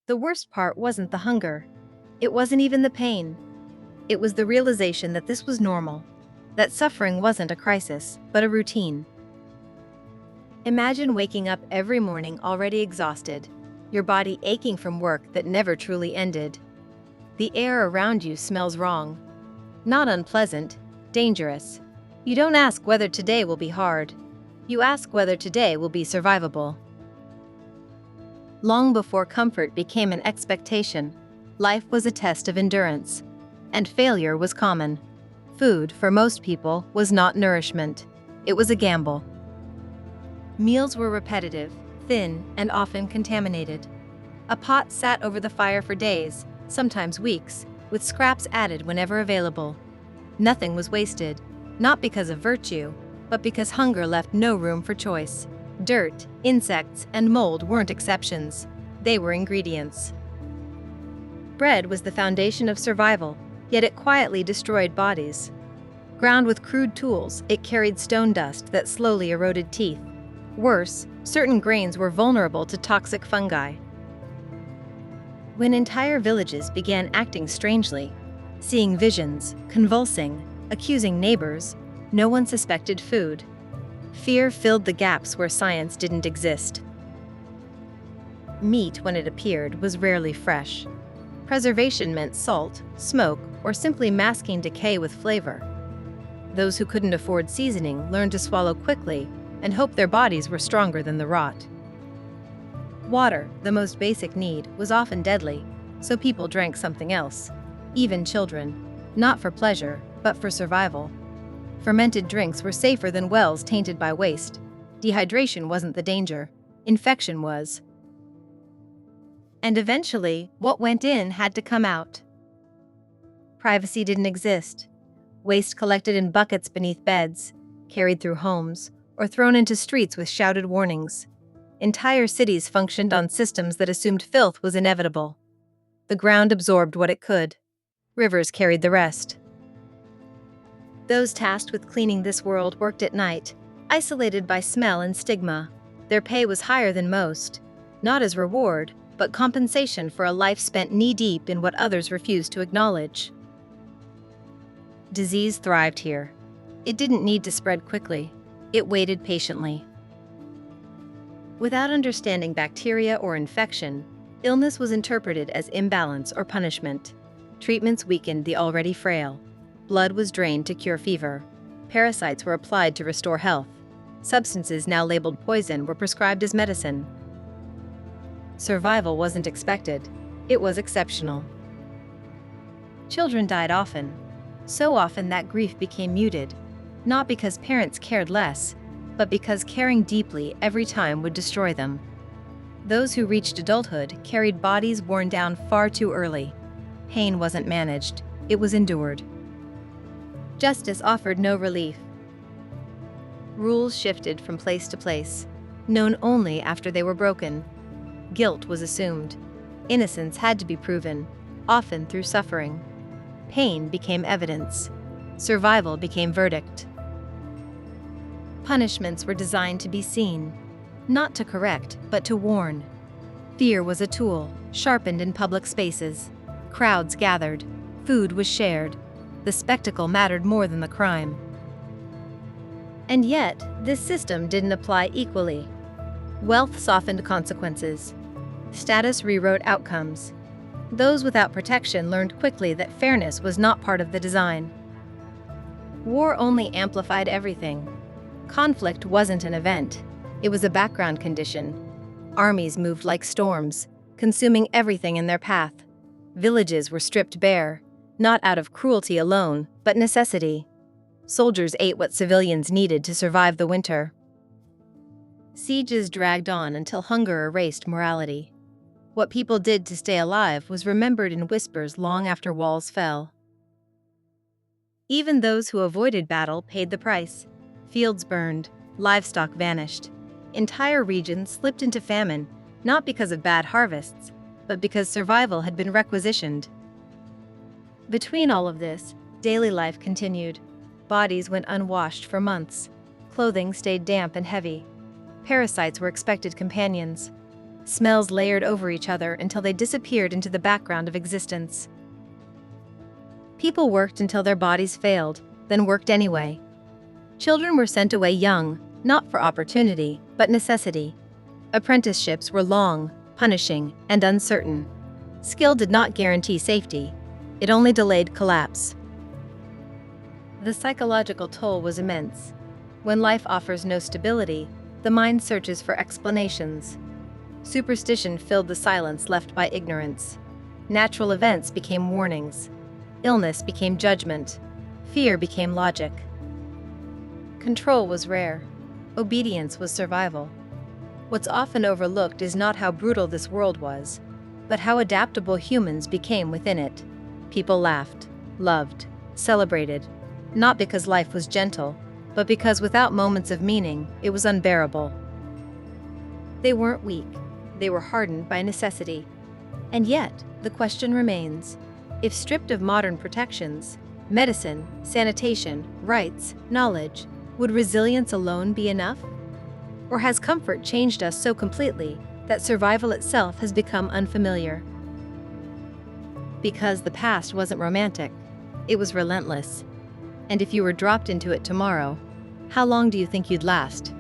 The worst part wasn't the hunger. It wasn't even the pain. It was the realization that this was normal, that suffering wasn't a crisis, but a routine. Imagine waking up every morning already exhausted, your body aching from work that never truly ended. The air around you smells wrong. Not unpleasant, dangerous. You don't ask whether today will be hard. You ask whether today will be survivable. Long before comfort became an expectation, life was a test of endurance, and failure was common. Food, for most people, was not nourishment. It was a gamble. Meals were repetitive, thin, and often contaminated. A pot sat over the fire for days, sometimes weeks, with scraps added whenever available. Nothing was wasted, not because of virtue, but because hunger left no room for choice. Dirt, insects, and mold weren't exceptions. They were ingredients. Bread was the foundation of survival, yet it quietly destroyed bodies. Ground with crude tools, it carried stone dust that slowly eroded teeth. Worse, certain grains were vulnerable to toxic fungi. When entire villages began acting strangely, seeing visions, convulsing, accusing neighbors, no one suspected food. Fear filled the gaps where science didn't exist. Meat, when it appeared, was rarely fresh. Preservation meant salt, smoke, or simply masking decay with flavor. Those who couldn't afford seasoning learned to swallow quickly and hope their bodies were stronger than the rot. Water, the most basic need, was often deadly, so people drank something else. Even children, not for pleasure, but for survival. Fermented drinks were safer than wells tainted by waste. Dehydration wasn't the danger, infection was. And eventually, what went in had to come out. Privacy didn't exist. Waste collected in buckets beneath beds, carried through homes, or thrown into streets with shouted warnings. Entire cities functioned on systems that assumed filth was inevitable. The ground absorbed what it could. Rivers carried the rest. Those tasked with cleaning this world worked at night, isolated by smell and stigma. Their pay was higher than most, not as reward, but compensation for a life spent knee-deep in what others refused to acknowledge. Disease thrived here. It didn't need to spread quickly. It waited patiently. Without understanding bacteria or infection, illness was interpreted as imbalance or punishment. Treatments weakened the already frail. Blood was drained to cure fever. Parasites were applied to restore health. Substances now labeled poison were prescribed as medicine. Survival wasn't expected. It was exceptional. Children died often. So often that grief became muted, not because parents cared less, but because caring deeply every time would destroy them. Those who reached adulthood carried bodies worn down far too early. Pain wasn't managed, it was endured. Justice offered no relief. Rules shifted from place to place, known only after they were broken. Guilt was assumed. Innocence had to be proven, often through suffering. Pain became evidence. Survival became verdict. Punishments were designed to be seen, not to correct, but to warn. Fear was a tool, sharpened in public spaces. Crowds gathered. Food was shared. The spectacle mattered more than the crime. And yet, this system didn't apply equally. Wealth softened consequences. Status rewrote outcomes. Those without protection learned quickly that fairness was not part of the design. War only amplified everything. Conflict wasn't an event. It was a background condition. Armies moved like storms, consuming everything in their path. Villages were stripped bare, not out of cruelty alone, but necessity. Soldiers ate what civilians needed to survive the winter. Sieges dragged on until hunger erased morality. What people did to stay alive was remembered in whispers long after walls fell. Even those who avoided battle paid the price. Fields burned, livestock vanished. Entire regions slipped into famine, not because of bad harvests, but because survival had been requisitioned. Between all of this, daily life continued. Bodies went unwashed for months. Clothing stayed damp and heavy. Parasites were expected companions. Smells layered over each other until they disappeared into the background of existence. People worked until their bodies failed, then worked anyway. Children were sent away young, not for opportunity, but necessity. Apprenticeships were long, punishing, and uncertain. Skill did not guarantee safety. It only delayed collapse. The psychological toll was immense. When life offers no stability, the mind searches for explanations. Superstition filled the silence left by ignorance. Natural events became warnings. Illness became judgment. Fear became logic. Control was rare. Obedience was survival. What's often overlooked is not how brutal this world was, but how adaptable humans became within it. People laughed, loved, celebrated, not because life was gentle, but because without moments of meaning, it was unbearable. They weren't weak. They were hardened by necessity. And yet, the question remains, if stripped of modern protections, medicine, sanitation, rights, knowledge, would resilience alone be enough? Or has comfort changed us so completely that survival itself has become unfamiliar? Because the past wasn't romantic, it was relentless. And if you were dropped into it tomorrow, how long do you think you'd last?